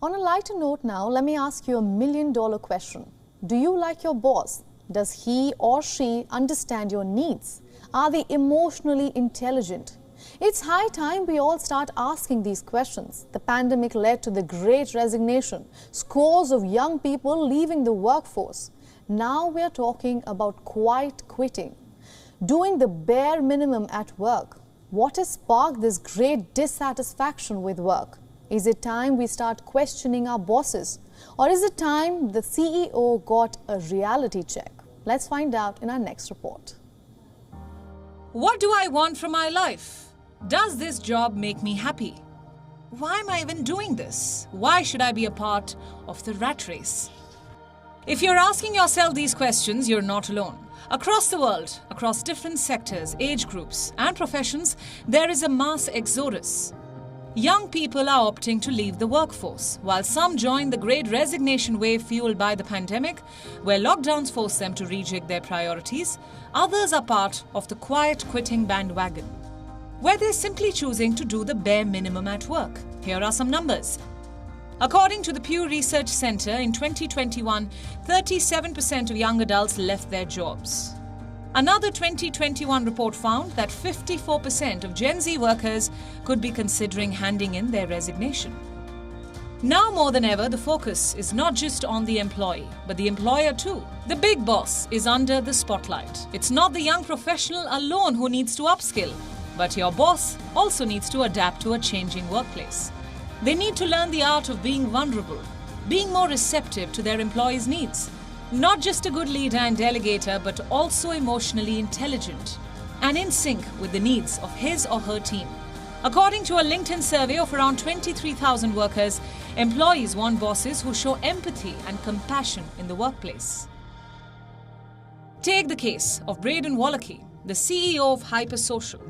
On a lighter note now, let me ask you a million-dollar question. Do you like your boss? Does he or she understand your needs? Are they emotionally intelligent? It's high time we all start asking these questions. The pandemic led to the great resignation, scores of young people leaving the workforce. Now we are talking about quiet quitting, doing the bare minimum at work. What has sparked this great dissatisfaction with work? Is it time we start questioning our bosses? Or is it time the CEO got a reality check? Let's find out in our next report. What do I want from my life? Does this job make me happy? Why am I even doing this? Why should I be a part of the rat race? If you're asking yourself these questions, you're not alone. Across the world, across different sectors, age groups, and professions, there is a mass exodus. Young people are opting to leave the workforce, while some join the great resignation wave fueled by the pandemic, where lockdowns force them to rejig their priorities. Others are part of the quiet quitting bandwagon, where they're simply choosing to do the bare minimum at work. Here are some numbers. According to the Pew Research Center, in 2021, 37% of young adults left their jobs. Another 2021 report found that 54% of Gen Z workers could be considering handing in their resignation. Now more than ever, the focus is not just on the employee, but the employer too. The big boss is under the spotlight. It's not the young professional alone who needs to upskill, but your boss also needs to adapt to a changing workplace. They need to learn the art of being vulnerable, being more receptive to their employees' needs. Not just a good leader and delegator, but also emotionally intelligent and in sync with the needs of his or her team. According to a LinkedIn survey of around 23,000 workers, employees want bosses who show empathy and compassion in the workplace. Take the case of Braden Wallachie, the CEO of Hypersocial,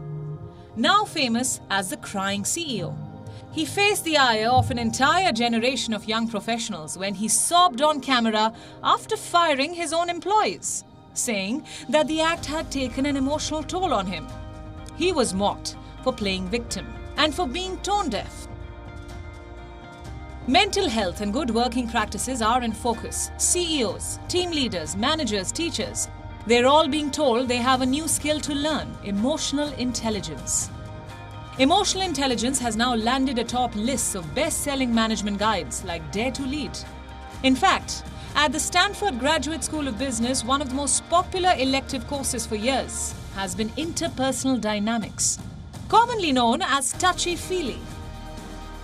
now famous as the crying CEO. He faced the ire of an entire generation of young professionals when he sobbed on camera after firing his own employees, saying that the act had taken an emotional toll on him. He was mocked for playing victim and for being tone deaf. Mental health and good working practices are in focus. CEOs, team leaders, managers, teachers, they're all being told they have a new skill to learn: emotional intelligence. Emotional intelligence has now landed atop lists of best-selling management guides like Dare to Lead. In fact, at the Stanford Graduate School of Business, one of the most popular elective courses for years has been interpersonal dynamics, commonly known as touchy-feely.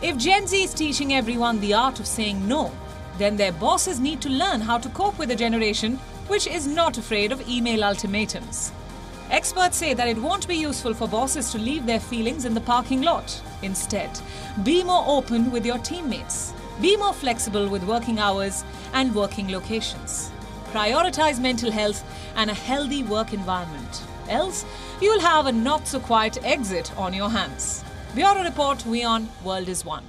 If Gen Z is teaching everyone the art of saying no, then their bosses need to learn how to cope with a generation which is not afraid of email ultimatums. Experts say that it won't be useful for bosses to leave their feelings in the parking lot. Instead, be more open with your teammates. Be more flexible with working hours and working locations. Prioritize mental health and a healthy work environment. Else, you'll have a not-so-quiet exit on your hands. Bureau Report, WION World is One.